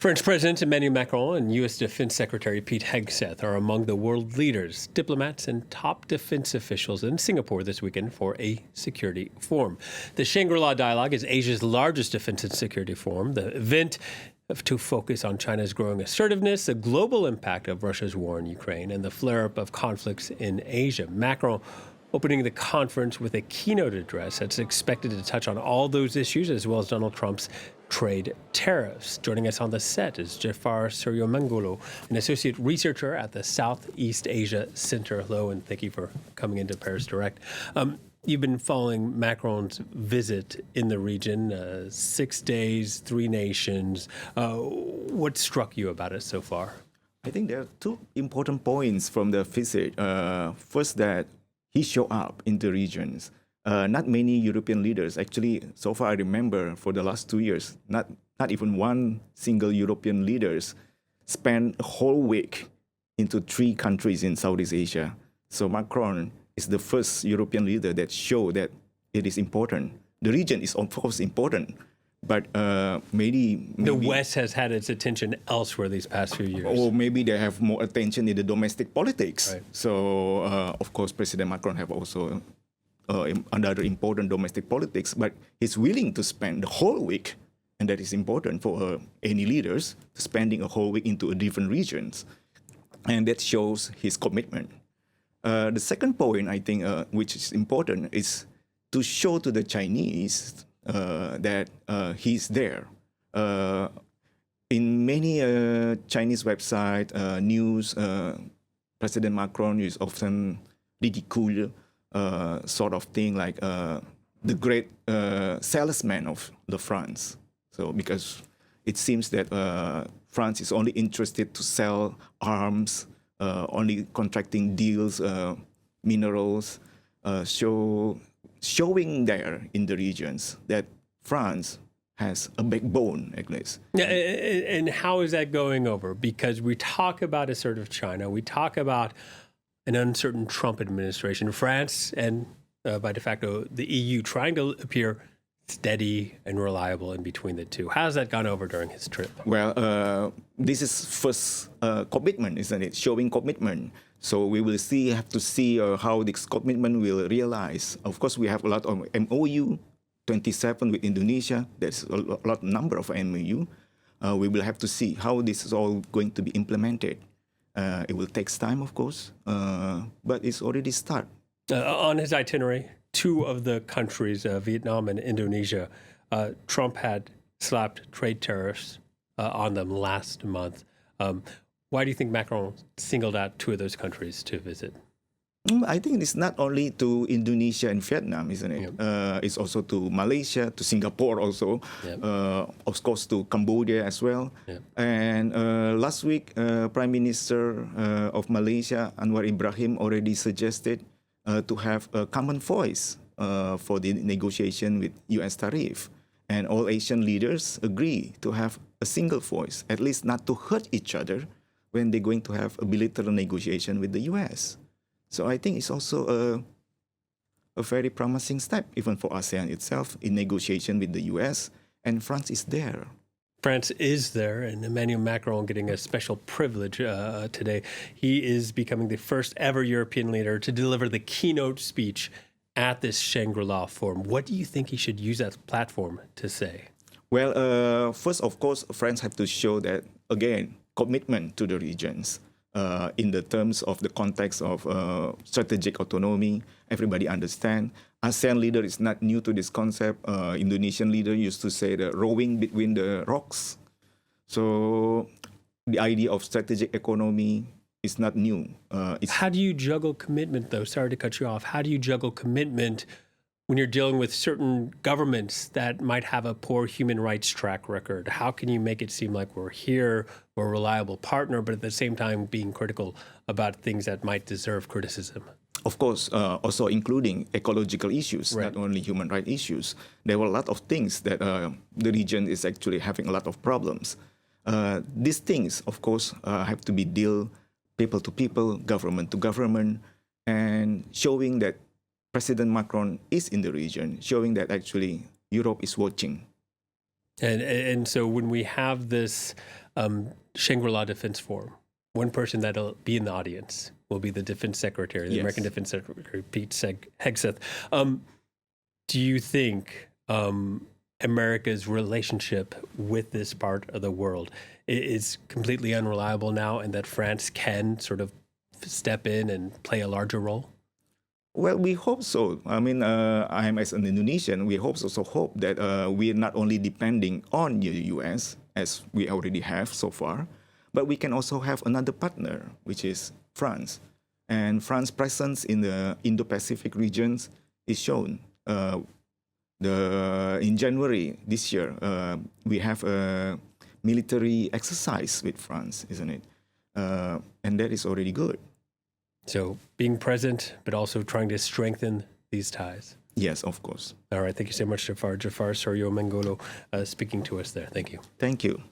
French President Emmanuel Macron and U.S. Defense Secretary Pete Hegseth are among the world leaders, diplomats, and top defense officials in Singapore this weekend for a security forum. The Shangri-La dialogue is Asia's largest defense and security forum. The event to focus on China's growing assertiveness, the global impact of Russia's war in Ukraine, and the flare-up of conflicts in Asia. Macron opening the conference with a keynote address that's expected to touch on all those issues, as well as Donald Trump's trade tariffs. Joining us on the set is Jafar Suryomenggolo, an associate researcher at the Southeast Asia Center. Hello, and thank you for coming into Paris Direct. You've been following Macron's visit in the region, 6 days, 3 nations. What struck you about it so far? I think there are two important points from the visit. First, that he showed up in the regions. Not many European leaders, actually, so far I remember for the last 2 years, not even one single European leaders spent a whole week into 3 countries in Southeast Asia. So Macron is the first European leader that showed that it is important. The region is, of course, important, but maybe the West has had its attention elsewhere these past few years. Or maybe they have more attention in the domestic politics. Right. So, of course, President Macron have also another important domestic politics, but he's willing to spend the whole week, and that is important for any leaders, spending a whole week into different regions, and that shows his commitment. The second point, I think, which is important, is to show to the Chinese that he's there. In many Chinese website news, President Macron is often ridiculed, sort of thing like the great salesman of the France. So because it seems that France is only interested to sell arms, only contracting deals, minerals, showing there in the regions that France has a backbone, at least. Yeah, and how is that going over? Because we talk about assertive China, we talk about an uncertain Trump administration, France, and by de facto the EU trying to appear steady and reliable in between the two. How's that gone over during his trip? Well, this is first commitment, isn't it? Showing commitment. So we will have to see how this commitment will realize. Of course, we have a lot of MOU, 27 with Indonesia. There's a number of MOU. We will have to see how this is all going to be implemented. It will take time, of course, but it's already started. On his itinerary, 2 of the countries, Vietnam and Indonesia, Trump had slapped trade tariffs on them last month. Why do you think Macron singled out 2 of those countries to visit? I think it's not only to Indonesia and Vietnam, isn't it? Yep. It's also to Malaysia, to Singapore also, yep. Of course to Cambodia as well. Yep. And last week, Prime Minister of Malaysia, Anwar Ibrahim, already suggested to have a common voice for the negotiation with U.S. tariff. And all Asian leaders agree to have a single voice, at least not to hurt each other when they're going to have a bilateral negotiation with the U.S. So I think it's also a very promising step, even for ASEAN itself, in negotiation with the U.S., and France is there. France is there, and Emmanuel Macron getting a special privilege today. He is becoming the first ever European leader to deliver the keynote speech at this Shangri-La forum. What do you think he should use that platform to say? Well, first, of course, France have to show that, again, commitment to the regions. In the terms of the context of strategic autonomy, everybody understand. ASEAN leader is not new to this concept. Indonesian leader used to say the rowing between the rocks. So the idea of strategic economy is not new. How do you juggle commitment, though? Sorry to cut you off. How do you juggle commitment when you're dealing with certain governments that might have a poor human rights track record? How can you make it seem like we're here, we're a reliable partner, but at the same time being critical about things that might deserve criticism? Of course, also including ecological issues, right. Not only human rights issues. There were a lot of things that the region is actually having a lot of problems. These things, of course, have to be dealt people to people, government to government, and showing that President Macron is in the region, showing that actually Europe is watching. And so when we have this Shangri-La Defense Forum. One person that'll be in the audience will be the Defense Secretary, the American Defense Secretary, Pete Hegseth. Do you think America's relationship with this part of the world is completely unreliable now, and that France can sort of step in and play a larger role? Well, we hope so. I mean, I am as an Indonesian, we also hope that we are not only depending on the U.S., as we already have so far, but we can also have another partner, which is France. And France's presence in the Indo-Pacific regions is shown. In January this year, we have a military exercise with France, isn't it? And that is already good. So being present, but also trying to strengthen these ties. Yes, of course. All right. Thank you so much, Jafar. Jafar Suryomenggolo speaking to us there. Thank you. Thank you.